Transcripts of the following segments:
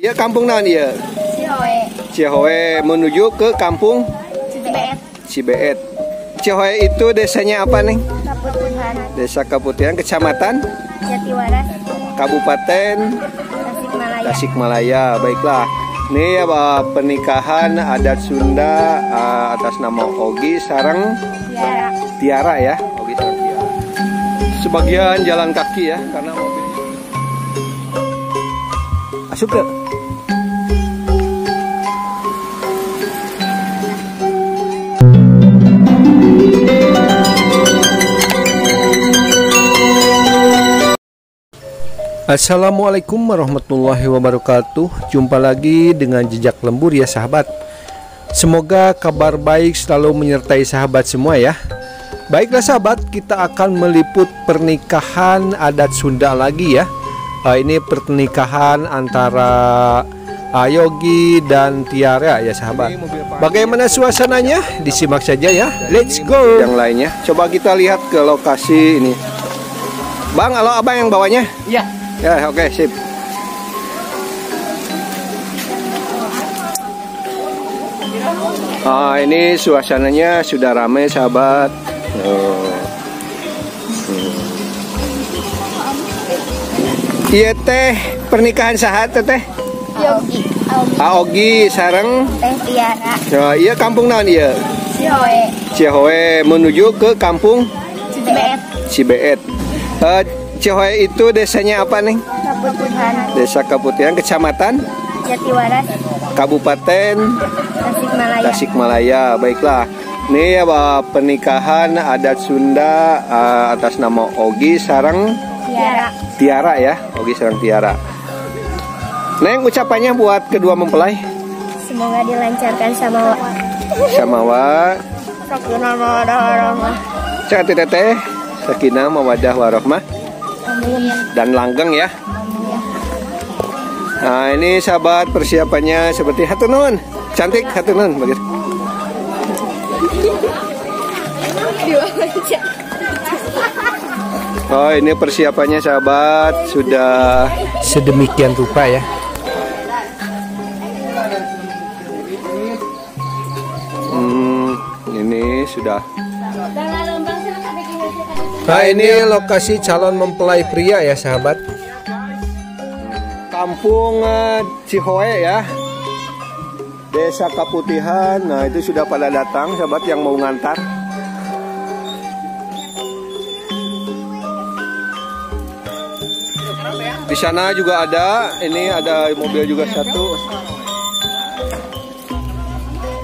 Ya, kampung naon ieu? Cihoe. Cihoe menuju ke kampung Cibeet. Cibeet. Cihoe itu desanya apa, Neng? Kaputihan. Desa Kaputihan, Kecamatan Jatiwaras. Kabupaten Tasikmalaya. Tasikmalaya. Baiklah. Ini ya, pernikahan adat Sunda atas nama Ogi sareng Tiara. Tiara ya. Ogi sareng Tiara. Sebagian jalan kaki ya karena mobil. Masuk ke. Assalamualaikum warahmatullahi wabarakatuh. Jumpa lagi dengan Jejak Lembur ya sahabat. Semoga kabar baik selalu menyertai sahabat semua ya. Baiklah sahabat, kita akan meliput pernikahan adat Sunda lagi ya. Ini pernikahan antara Yogi dan Tiara ya sahabat. Bagaimana suasananya? Disimak saja ya. Let's go. Yang lainnya, coba kita lihat ke lokasi ini. Bang, halo abang yang bawanya? Iya. Ya, oke, sip. Ini suasananya sudah ramai, sahabat. Iya teh, pernikahan sahat teh? Yogi. Ogi sareng Teh Tiara. Iya kampung naon ieu? Cihoe. Cihoe menuju ke kampung Cibeet. Cibeet. Cihoe itu desanya apa, Neng? Kaputihan. Desa Kaputihan, Kecamatan Jatiwaras. Kabupaten Tasikmalaya. Tasikmalaya. Baiklah. Ini ya, pernikahan adat Sunda atas nama Ogi sareng Tiara. Tiara ya. Ogi sareng Tiara. Neng, ucapannya buat kedua mempelai. Semoga dilancarkan sama Samawa. Sakinah mawaddah warahmah. Cak teteh. Sakinah mawaddah warahmah. Amin. Dan langgeng ya. Nah, ini sahabat persiapannya seperti hatur nuhun. Cantik hatur nuhun begitu. Oh, ini persiapannya sahabat sudah sedemikian rupa ya. Ini sudah. Nah, ini lokasi calon mempelai pria ya sahabat. Kampung Cihoe ya. Desa Kaputihan. Nah, itu sudah pada datang sahabat yang mau ngantar. Di sana juga ada, ini ada mobil juga satu.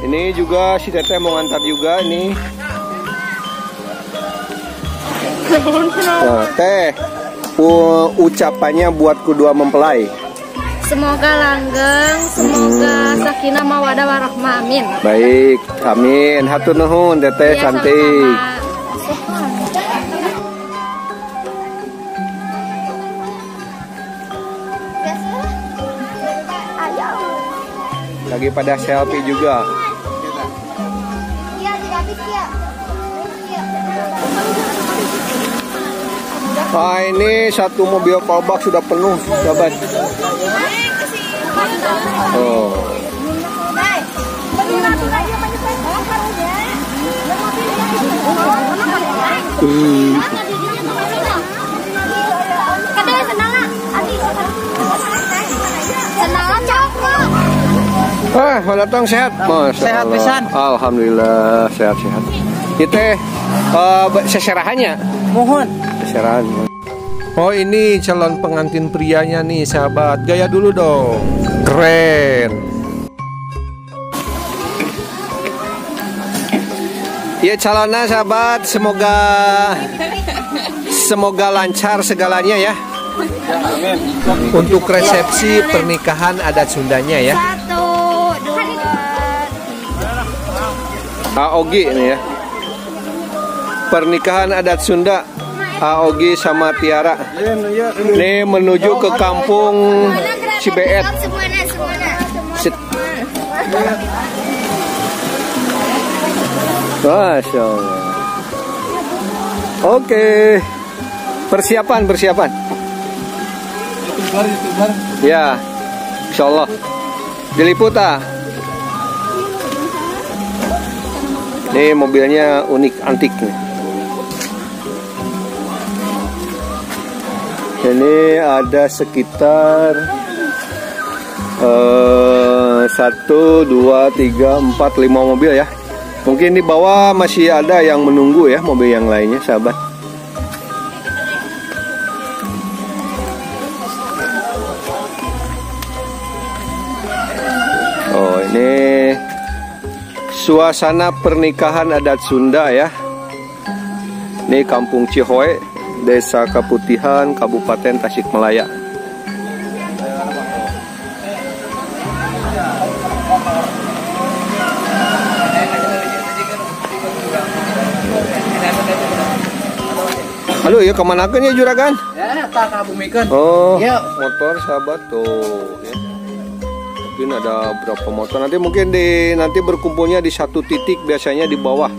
Ini juga si teteh mau ngantar juga ini. Nah, teh, ucapannya buat kedua mempelai. Semoga langgeng, semoga sakinah mawaddah warahmah. Amin. Baik, amin. Hatur nuhun teteh Ya, cantik. Lagi pada selfie juga. Ini satu mobil kolbak sudah penuh, sahabat. Oh. Datang sehat, Mas. Sehat pisan. Alhamdulillah sehat-sehat. Kita seserahannya. Mohon. Seserahan. Oh, ini calon pengantin prianya nih, sahabat. Gaya dulu dong. Keren. Ya calonnya sahabat, semoga lancar segalanya ya. Untuk resepsi pernikahan adat Sundanya ya. 1, 2, Ogi ini ya. Pernikahan adat Sunda Ogi sama Tiara. Ini menuju ke kampung Cibeet. Masya Allah. Oke. Persiapan. YouTuber. Ya. Insyaallah. Diliput ah. Nih mobilnya unik antik nih. Ini ada sekitar 1, 2, 3, 4, 5 mobil ya. Mungkin di bawah masih ada yang menunggu ya, mobil yang lainnya sahabat. Oh, ini suasana pernikahan adat Sunda ya. Ini Kampung Cihoe, Desa Kaputihan, Kabupaten Tasikmalaya. Halo ya, kemana kan ya juragan? Ya, tak kabumikeun. Oh, Ya. motor sahabat tuh. Ya. Mungkin ada berapa motor? Nanti berkumpulnya di satu titik, biasanya di bawah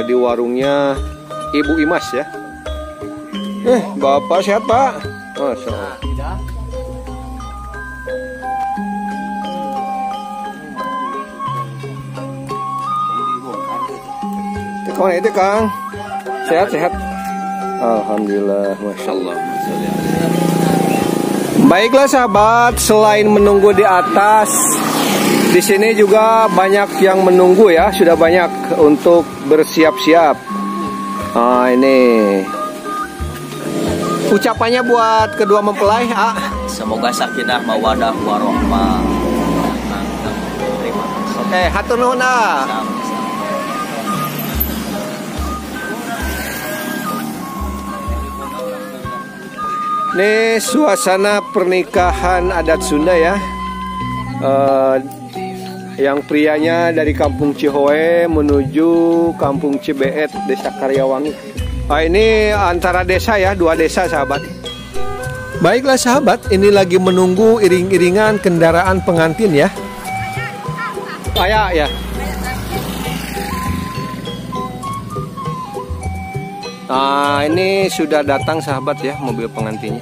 di warungnya Ibu Imas ya. Bapak sehat Pak? Masya Allah. Kemana itu Kang? Sehat-sehat. Alhamdulillah, masya Allah. Baiklah sahabat, selain menunggu di atas, di sini juga banyak yang menunggu ya, sudah banyak untuk bersiap-siap. Nah ini ucapannya buat kedua mempelai. Semoga sakinah mawadah warohmah. Oke, hatur nuhun. Ini suasana pernikahan adat Sunda ya. Yang prianya dari Kampung Cihoe menuju Kampung Cibeet, Desa Karyawangi. Ini antara desa ya, 2 desa sahabat. Baiklah sahabat, ini lagi menunggu iring-iringan kendaraan pengantin ya. Ya. Nah, ini sudah datang sahabat ya, mobil pengantinnya.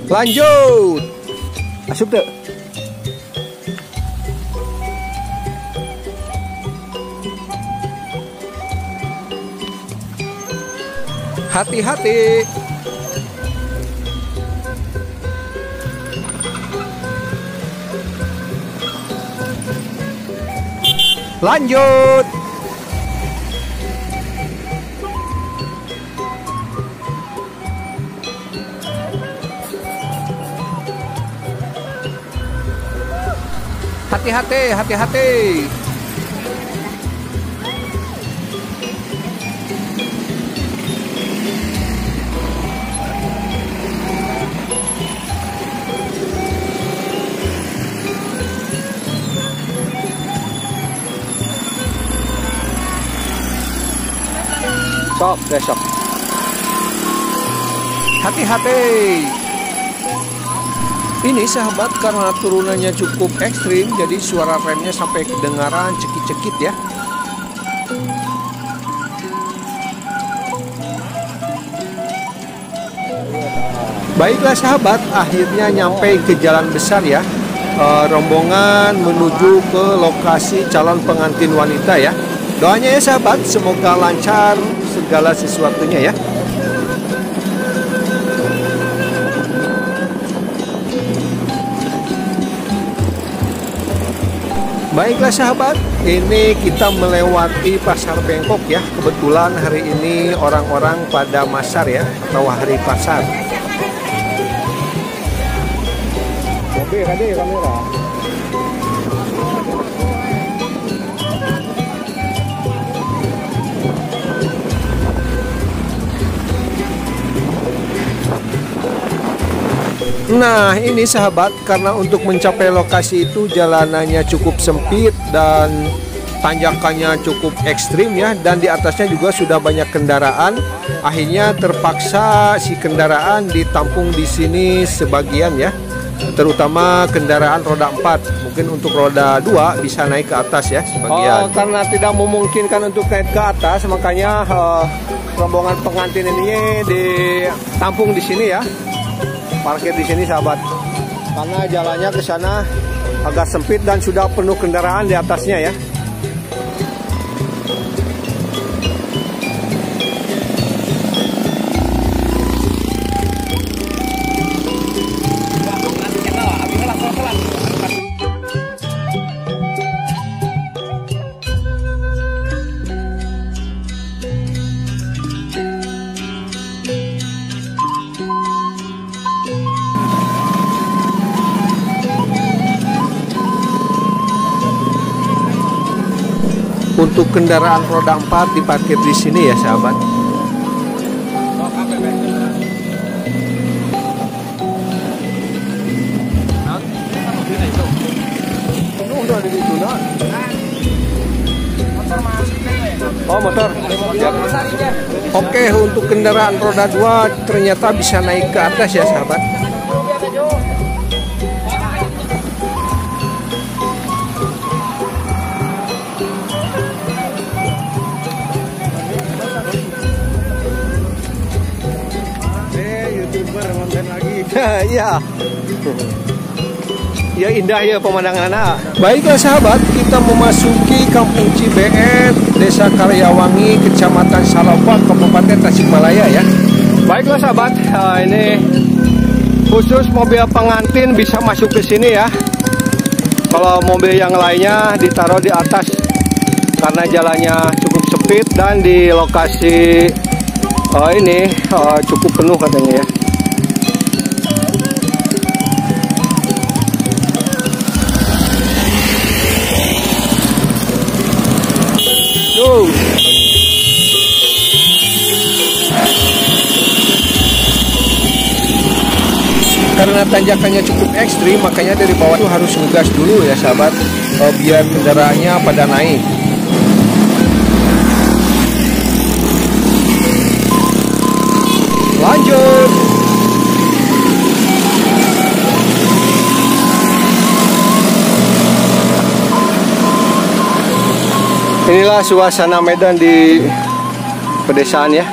Lanjut. Masuk deh. Hati-hati. Lanjut. Hati-hati, hati-hati. Sok, besok. Hati-hati. Ini sahabat, karena turunannya cukup ekstrim, jadi suara remnya sampai kedengaran cekit-cekit ya. Baiklah sahabat, akhirnya nyampe ke jalan besar ya. Rombongan menuju ke lokasi calon pengantin wanita ya. Doanya ya sahabat, semoga lancar segala sesuatunya ya. Baiklah sahabat, ini kita melewati Pasar Bengkok ya. Kebetulan hari ini orang-orang pada masar ya, atau hari pasar. Oke, kamera. Nah ini sahabat, karena untuk mencapai lokasi itu jalanannya cukup sempit dan tanjakannya cukup ekstrim ya, dan di atasnya juga sudah banyak kendaraan. Akhirnya terpaksa si kendaraan ditampung di sini sebagian ya, terutama kendaraan roda 4. Mungkin untuk roda 2 bisa naik ke atas ya sebagian. Karena tidak memungkinkan untuk naik ke atas, makanya rombongan pengantin ini ditampung di sini ya. Parkir di sini sahabat. Karena jalannya ke sana agak sempit dan sudah penuh kendaraan di atasnya ya. Untuk kendaraan roda 4 diparkir di sini ya sahabat. Oh motor. Ya. Oke, untuk kendaraan roda 2 ternyata bisa naik ke atas ya sahabat. Iya. Ya indah ya pemandangan anak. Baiklah sahabat, kita memasuki Kampung Cibeet, Desa Karyawangi, Kecamatan Salobak, Kabupaten Tasikmalaya ya. Baiklah sahabat, ini khusus mobil pengantin bisa masuk ke sini ya. Kalau mobil yang lainnya ditaruh di atas karena jalannya cukup sempit dan di lokasi ini cukup penuh katanya ya. Karena tanjakannya cukup ekstrim, makanya dari bawah itu harus ngegas dulu ya sahabat, biar kendaraannya pada naik. Lanjut. Inilah suasana Medan di pedesaan ya.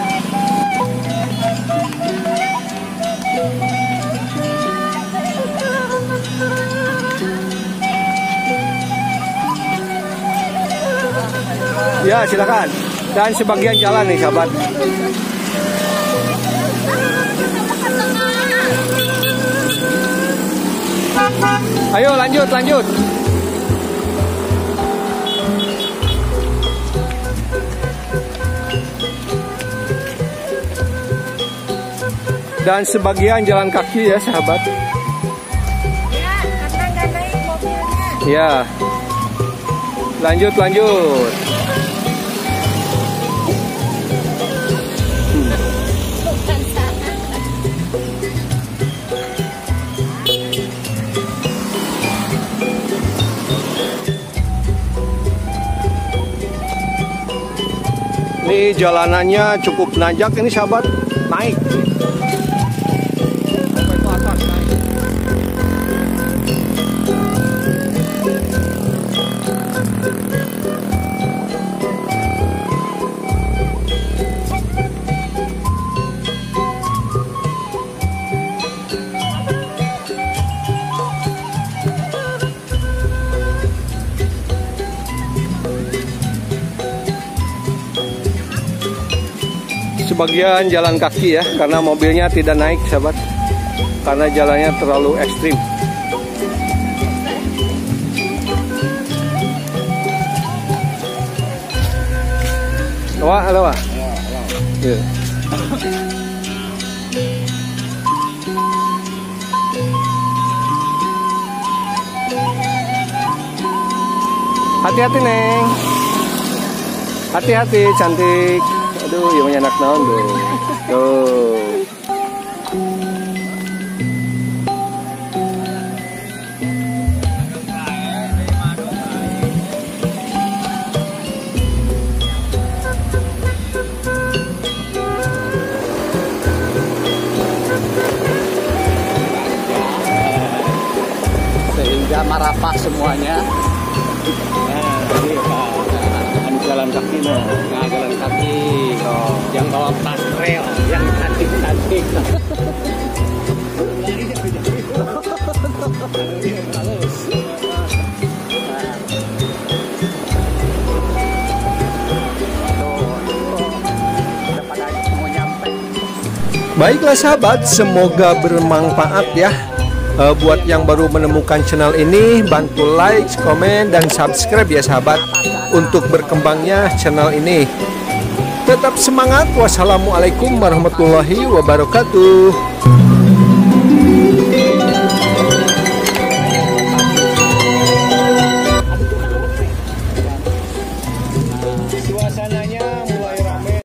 Ya silakan. Dan sebagian jalan nih sahabat. Ayo lanjut. Dan sebagian jalan kaki ya sahabat. Ya, karena nggak naik mobilnya. Ya. Lanjut. Ini jalanannya cukup nanjak ini sahabat, naik. Sampai ke atas naik. Sebagian jalan kaki ya, karena mobilnya tidak naik sahabat, karena jalannya terlalu ekstrim. Halo. Ya. Hati-hati Neng, hati-hati cantik. Aduh, ya punya anak naon tuh. Sehingga marapah semuanya. Nah, ini jalan kaki nah. cantik. Yang bawa tas trail, yang cantik. Baiklah sahabat, semoga bermanfaat ya. Buat yang baru menemukan channel ini, bantu like, komen, dan subscribe ya sahabat, untuk berkembangnya channel ini. Tetap semangat. Wassalamualaikum warahmatullahi wabarakatuh.